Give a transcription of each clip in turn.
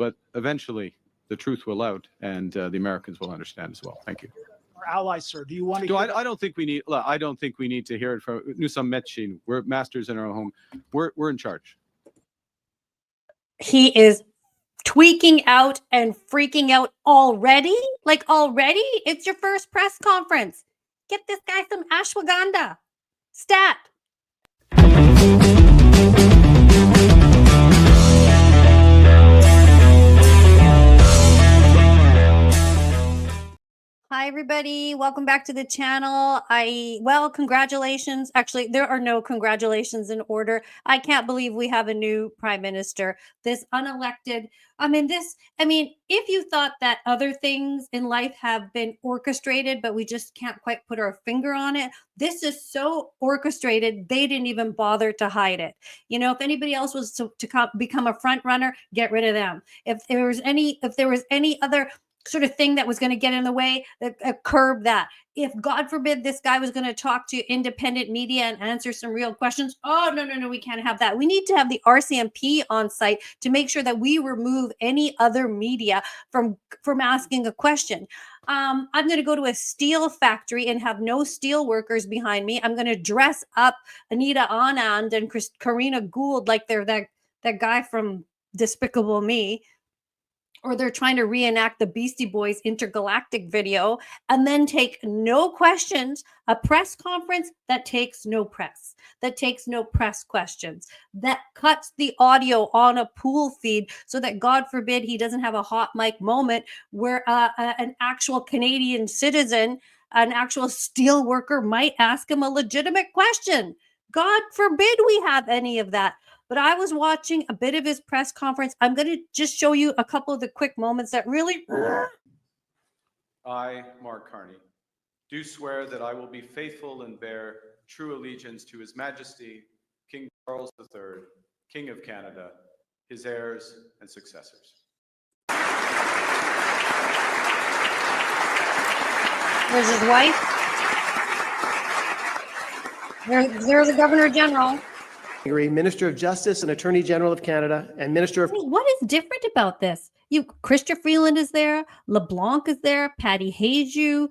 but eventually the truth will out, and the Americans will understand as well. Thank you. Our allies, sir. Do you want to? I don't think we need. I don't think we need to hear it from Nous sommes maîtres. We're masters in our own home. We're in charge. He is tweaking out and freaking out already. Like already, it's your first press conference. Get this guy some ashwagandha. Stat. Hi, everybody. Welcome back to the channel. Well, congratulations. Actually, there are no congratulations in order. I can't believe we have a new prime minister, this unelected. If you thought that other things in life have been orchestrated, but we just can't quite put our finger on it, this is so orchestrated, they didn't even bother to hide it. You know, if anybody else was to become a front runner, get rid of them. If there was any other sort of thing that was going to get in the way, curb that. If God forbid this guy was going to talk to independent media and answer some real questions, no, we can't have that. We need to have the RCMP on site to make sure that we remove any other media from asking a question. I'm going to go to a steel factory and have no steel workers behind me. I'm going to dress up Anita Anand and Karina Gould like they're that guy from Despicable Me, or they're trying to reenact the Beastie Boys intergalactic video, and then take no questions, a press conference that takes no press, that takes no press questions, that cuts the audio on a pool feed so that, God forbid, he doesn't have a hot mic moment where an actual Canadian citizen, an actual steel worker might ask him a legitimate question. God forbid we have any of that. But I was watching a bit of his press conference. I'm going to just show you a couple of the quick moments that really... I, Mark Carney, do swear that I will be faithful and bear true allegiance to His Majesty, King Charles III, King of Canada, his heirs and successors. There's his wife. There's the Governor General. Minister of Justice and Attorney General of Canada, and Minister of... What is different about this? Chrystia Freeland is there, LeBlanc is there, Patty Hayju,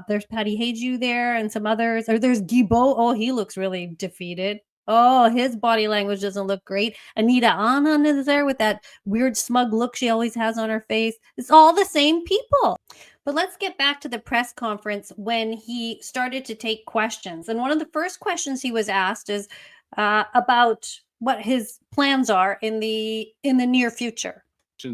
there's Patty Hayju there, and some others. Or there's Guilbeault. Oh, he looks really defeated. Oh, his body language doesn't look great. Anita Anand is there with that weird smug look she always has on her face. It's all the same people. But let's get back to the press conference when he started to take questions. And one of the first questions he was asked is about what his plans are in the near future.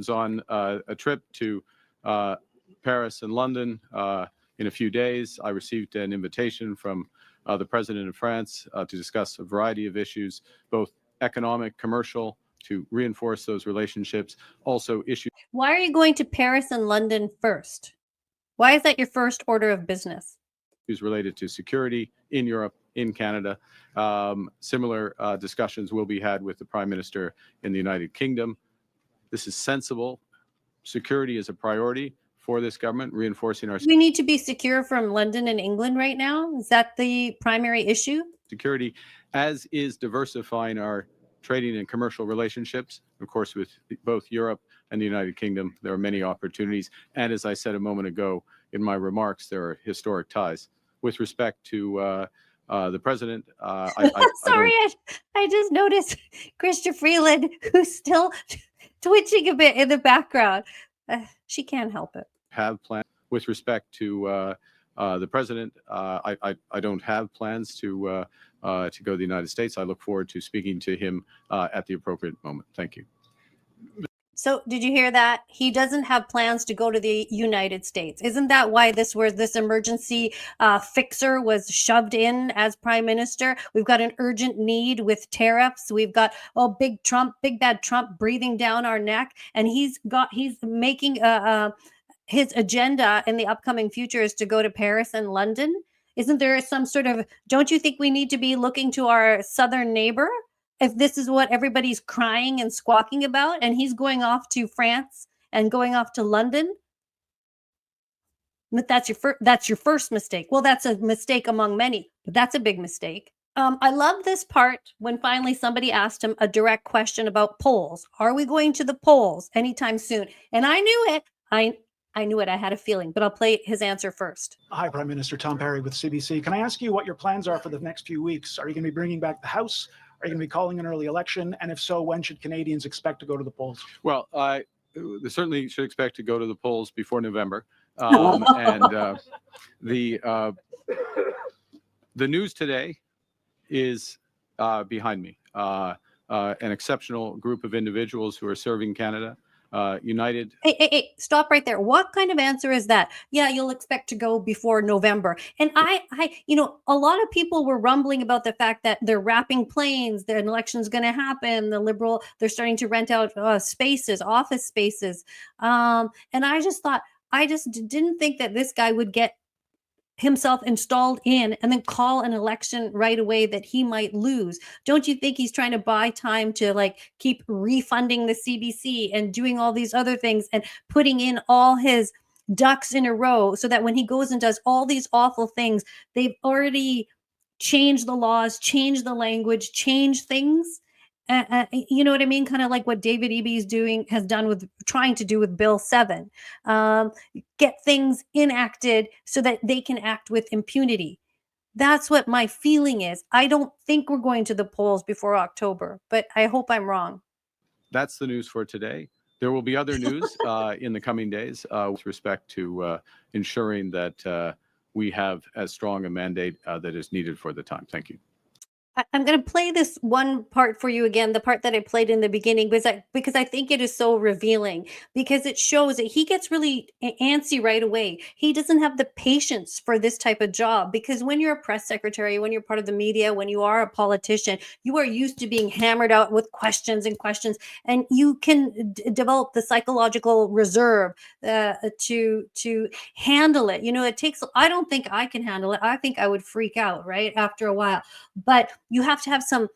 On a trip to Paris and London in a few days. I received an invitation from the President of France to discuss a variety of issues, both economic, commercial, to reinforce those relationships. Also issues. Why are you going to Paris and London first? Why is that your first order of business? Issues related to security in Europe, in Canada. Similar discussions will be had with the Prime Minister in the United Kingdom. This is sensible. Security is a priority for this government, reinforcing our... We need to be secure from London and England right now? Is that the primary issue? Security, as is diversifying our trading and commercial relationships. Of course, with both Europe and the United Kingdom, there are many opportunities. And as I said a moment ago in my remarks, there are historic ties. With respect to the president, Sorry, I just noticed Chrystia Freeland, who's still twitching a bit in the background. She can't help it. Have plans with respect to the president. I don't have plans to go to the United States. I look forward to speaking to him at the appropriate moment. Thank you. So did you hear that? He doesn't have plans to go to the United States. Isn't that why this emergency fixer was shoved in as prime minister? We've got an urgent need with tariffs. We've got, big bad Trump breathing down our neck. And he's making his agenda in the upcoming future is to go to Paris and London. Isn't there some sort of, don't you think we need to be looking to our southern neighbor? If this is what everybody's crying and squawking about, and he's going off to France and going off to London, but that's your first mistake. Well, that's a mistake among many, but that's a big mistake. I love this part when finally somebody asked him a direct question about polls. Are we going to the polls anytime soon? And I knew it. I knew it. I had a feeling, but I'll play his answer first. Hi, Prime Minister Tom Perry with CBC. Can I ask you what your plans are for the next few weeks? Are you going to be bringing back the House? Are you going to be calling an early election? And if so, when should Canadians expect to go to the polls? Well, they certainly should expect to go to the polls before November. And the news today is behind me. An exceptional group of individuals who are serving Canada, united. Hey, stop right there. What kind of answer is that? Yeah, you'll expect to go before November. And a lot of people were rumbling about the fact that they're wrapping planes, the election's going to happen, they're starting to rent out spaces, office spaces. And I just didn't think that this guy would get himself installed in and then call an election right away that he might lose. Don't you think he's trying to buy time to keep refunding the CBC and doing all these other things and putting in all his ducks in a row so that when he goes and does all these awful things, they've already changed the laws, changed the language, changed things? You know what I mean? Kind of like what David Eby has done with trying to do with Bill 7. Get things enacted so that they can act with impunity. That's what my feeling is. I don't think we're going to the polls before October, but I hope I'm wrong. That's the news for today. There will be other news in the coming days with respect to ensuring that we have as strong a mandate that is needed for the time. Thank you. I'm going to play this one part for you again, the part that I played in the beginning, because I think it is so revealing, because it shows that he gets really antsy right away. He doesn't have the patience for this type of job, because when you're a press secretary, when you're part of the media, when you are a politician, you are used to being hammered out with questions and questions, and you can develop the psychological reserve to handle it. It takes, I don't think I can handle it. I think I would freak out right after a while, but you have to have some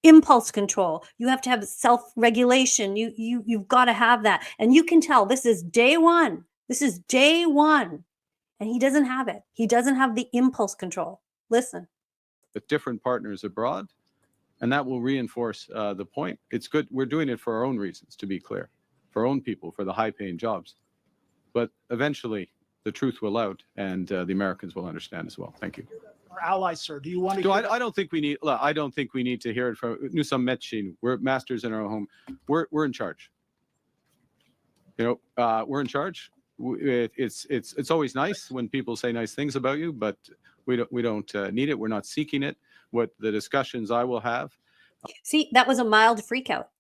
impulse control. You have to have self-regulation. You've got to have that. And you can tell this is day one. This is day one. And he doesn't have it. He doesn't have the impulse control. Listen. With different partners abroad, and that will reinforce the point. It's good. We're doing it for our own reasons, to be clear, for our own people, for the high-paying jobs. But eventually, the truth will out, and the Americans will understand as well. Thank you. Our allies, sir, do you want to? I don't think we need. I don't think we need to hear it from Nous sommes maîtres. We're masters in our home. We're in charge. We're in charge. It's always nice when people say nice things about you, but we don't need it. We're not seeking it. What the discussions I will have. See, that was a mild freak out.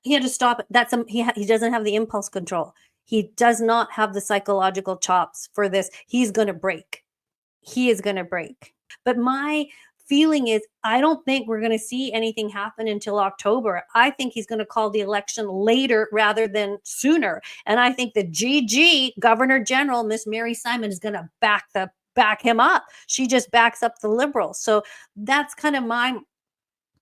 He had to stop it. He doesn't have the impulse control. He does not have the psychological chops for this. He's going to break. He is going to break. But my feeling is I don't think we're going to see anything happen until October. I think he's going to call the election later rather than sooner. And I think the GG, Governor General, Miss Mary Simon, is going to back him up. She just backs up the Liberals. So that's kind of my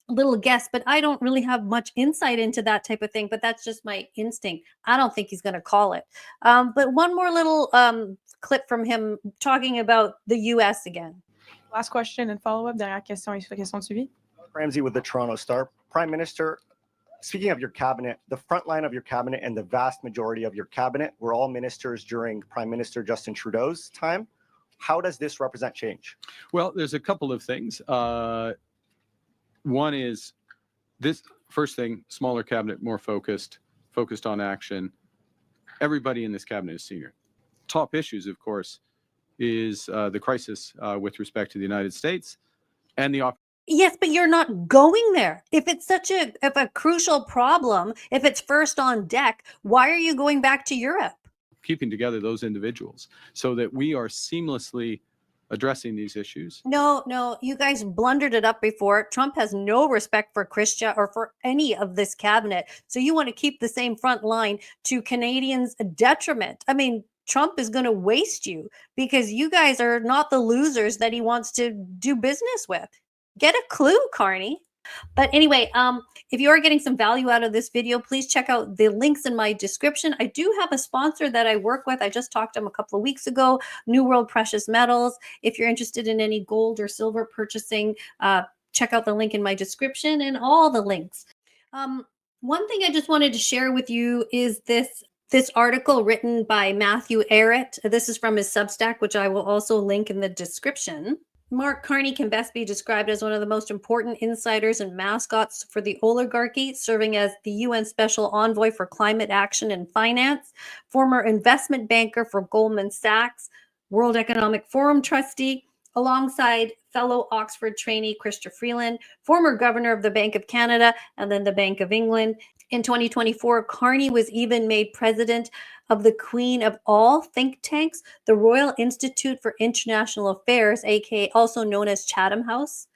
little guess, but I don't really have much insight into that type of thing, but that's just my instinct. I don't think he's going to call it. But one more little clip from him talking about the U.S. again. Last question and follow-up. Dernière question et question de suivi. Ramsey with the Toronto Star. Prime Minister, speaking of your cabinet, the front line of your cabinet and the vast majority of your cabinet were all ministers during Prime Minister Justin Trudeau's time. How does this represent change? Well, there's a couple of things. One is this first thing, smaller cabinet, more focused on action. Everybody in this cabinet is senior. Top issues, of course, is the crisis with respect to the United States and the Yes, but you're not going there. If it's a crucial problem, if it's first on deck, why are you going back to Europe? Keeping together those individuals so that we are seamlessly addressing these issues. No, you guys blundered it up before. Trump has no respect for Chrystia or for any of this cabinet. So you want to keep the same front line to Canadians' detriment. I mean, Trump is going to waste you because you guys are not the losers that he wants to do business with. Get a clue, Carney. But anyway, if you are getting some value out of this video, please check out the links in my description. I do have a sponsor that I work with. I just talked to him a couple of weeks ago, New World Precious Metals. If you're interested in any gold or silver purchasing, check out the link in my description and all the links. One thing I just wanted to share with you is this article written by Matthew Ehret. This is from his Substack, which I will also link in the description. Mark Carney can best be described as one of the most important insiders and mascots for the oligarchy, serving as the UN Special Envoy for Climate Action and Finance, former investment banker for Goldman Sachs, World Economic Forum trustee, alongside fellow Oxford trainee Chrystia Freeland, former governor of the Bank of Canada and then the Bank of England. In 2024, Carney was even made president of the Queen of all think tanks, the Royal Institute for International Affairs, aka also known as Chatham House,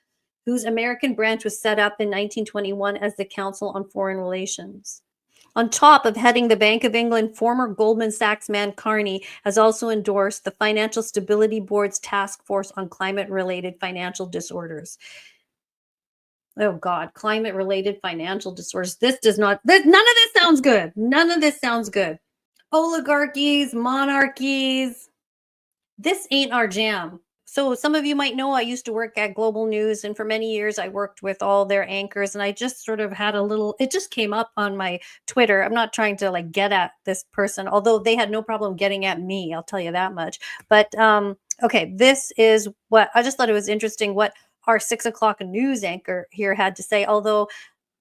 whose American branch was set up in 1921 as the Council on Foreign Relations. On top of heading the Bank of England, former Goldman Sachs man Carney has also endorsed the Financial Stability Board's task force on climate-related financial disorders. Oh God, climate-related financial disorders. None of this sounds good. None of this sounds good. Oligarchies, monarchies. This ain't our jam. So some of you might know I used to work at Global News, and for many years I worked with all their anchors, and I just sort of had it just came up on my Twitter. I'm not trying to like get at this person, although they had no problem getting at me, I'll tell you that much. But okay, this is what I just thought it was interesting what our 6 o'clock news anchor here had to say, although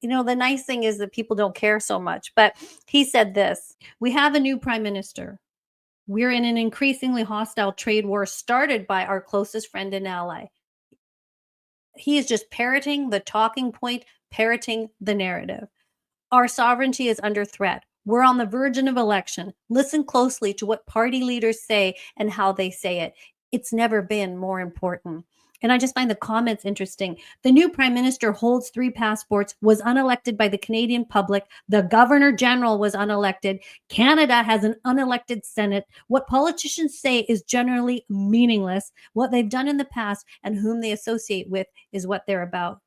the nice thing is that people don't care so much. But he said this: we have a new prime minister. We're in an increasingly hostile trade war started by our closest friend and ally. He is just parroting the talking point, parroting the narrative. Our sovereignty is under threat. We're on the verge of election. Listen closely to what party leaders say and how they say it. It's never been more important. And I just find the comments interesting. The new prime minister holds 3 passports, was unelected by the Canadian public. The governor general was unelected. Canada has an unelected Senate. What politicians say is generally meaningless. What they've done in the past and whom they associate with is what they're about.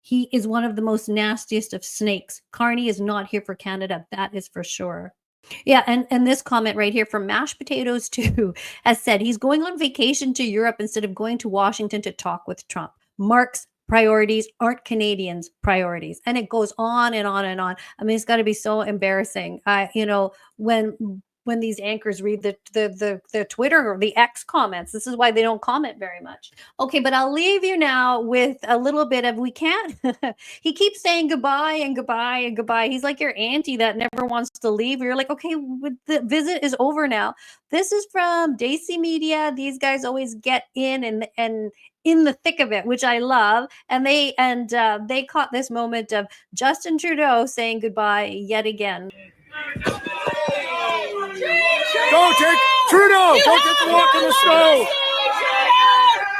He is one of the most nastiest of snakes. Carney is not here for Canada. That is for sure. Yeah, and this comment right here from Mashed Potatoes too has said he's going on vacation to Europe instead of going to Washington to talk with Trump. Mark's priorities aren't Canadians' priorities. And it goes on and on and on. I mean, it's got to be so embarrassing. When these anchors read the Twitter or the X comments. This is why they don't comment very much. Okay, but I'll leave you now with a little bit of we can't. He keeps saying goodbye and goodbye and goodbye. He's like your auntie that never wants to leave. You're like, okay, the visit is over now. This is from Daisy Media. These guys always get in and in the thick of it, which I love. And they caught this moment of Justin Trudeau saying goodbye yet again. Go take Trudeau! Go take the walk in the snow!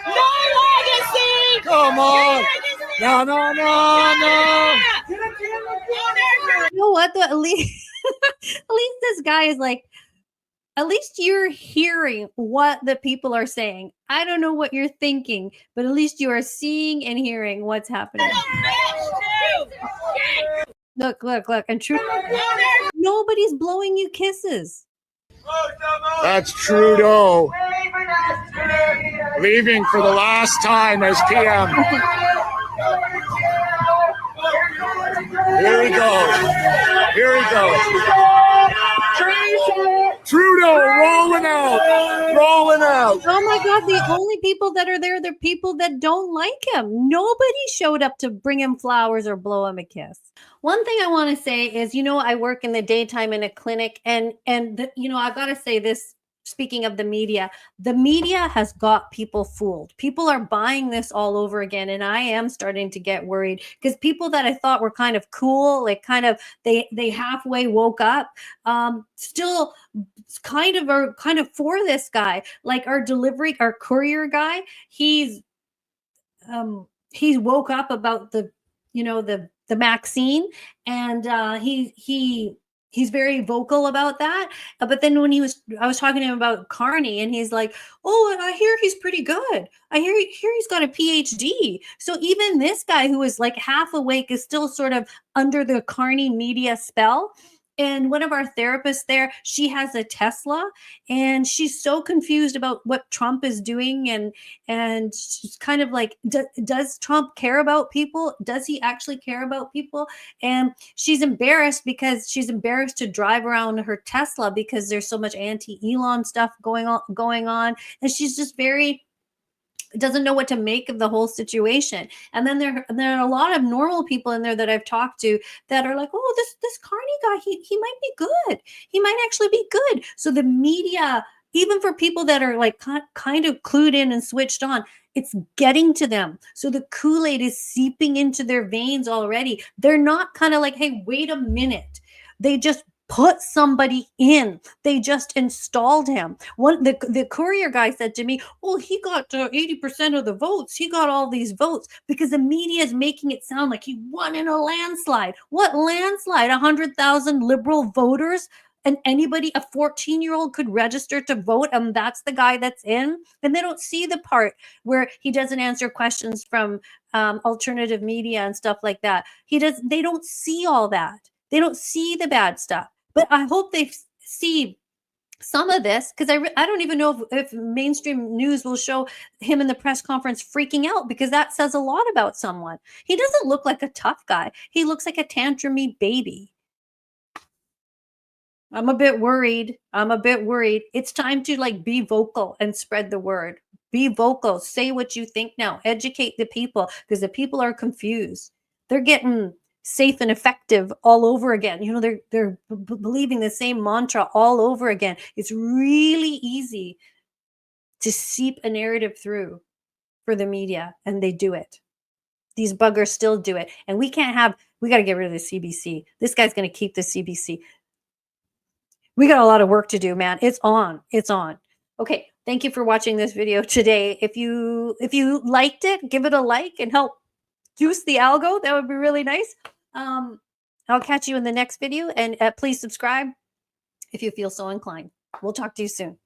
No legacy! Come on! No! You know what? At least this guy is like, at least you're hearing what the people are saying. I don't know what you're thinking, but at least you are seeing and hearing what's happening. Look. And Trudeau, nobody's blowing you kisses. That's Trudeau leaving for the last time as PM. Here he goes. Trudeau rolling out. Oh my God, the only people that are there, they're people that don't like him. Nobody showed up to bring him flowers or blow him a kiss. One thing I want to say is, I work in the daytime in a clinic, and I've got to say this, speaking of the media has got people fooled. People are buying this all over again, and I am starting to get worried because people that I thought were kind of cool, like they halfway woke up, still kind of for this guy. Like our courier guy, he's woke up about the vaccine, and he He's very vocal about that. But then when I was talking to him about Carney, and he's like, "Oh, I hear he's pretty good. I hear he's got a PhD." So even this guy who is like half awake is still sort of under the Carney media spell. And one of our therapists there, she has a Tesla, and she's so confused about what Trump is doing, and she's kind of like, does Trump care about people? Does he actually care about people? And she's embarrassed because she's embarrassed to drive around her Tesla because there's so much anti-Elon stuff going on, and she's just very doesn't know what to make of the whole situation. And then there are a lot of normal people in there that I've talked to that are like, "Oh, this Carney guy, he might be good. He might actually be good." So the media, even for people that are like kind of clued in and switched on, it's getting to them. So the Kool-Aid is seeping into their veins already. They're not kind of like, "Hey, wait a minute." They just put somebody in. They just installed him. The courier guy said to me, "Oh, he got 80% of the votes. He got all these votes," because the media is making it sound like he won in a landslide. What landslide? 100,000 liberal voters, and anybody, a 14-year-old could register to vote, and that's the guy that's in. And they don't see the part where he doesn't answer questions from alternative media and stuff like that. They don't see all that. They don't see the bad stuff. But I hope they see some of this, because I don't even know if mainstream news will show him in the press conference freaking out, because that says a lot about someone. He doesn't look like a tough guy. He looks like a tantrumy baby. I'm a bit worried. It's time to like be vocal and spread the word. Be vocal. Say what you think now. Educate the people, because the people are confused. They're getting safe and effective all over again. You know, they're believing the same mantra all over again. It's really easy to seep a narrative through for the media, and they do it. These buggers still do it. And we got to get rid of the CBC. This guy's going to keep the CBC. We got a lot of work to do, man. It's on. Okay. Thank you for watching this video today. If you liked it, give it a like and help juice the algo. That would be really nice. I'll catch you in the next video, and please subscribe if you feel so inclined. We'll talk to you soon.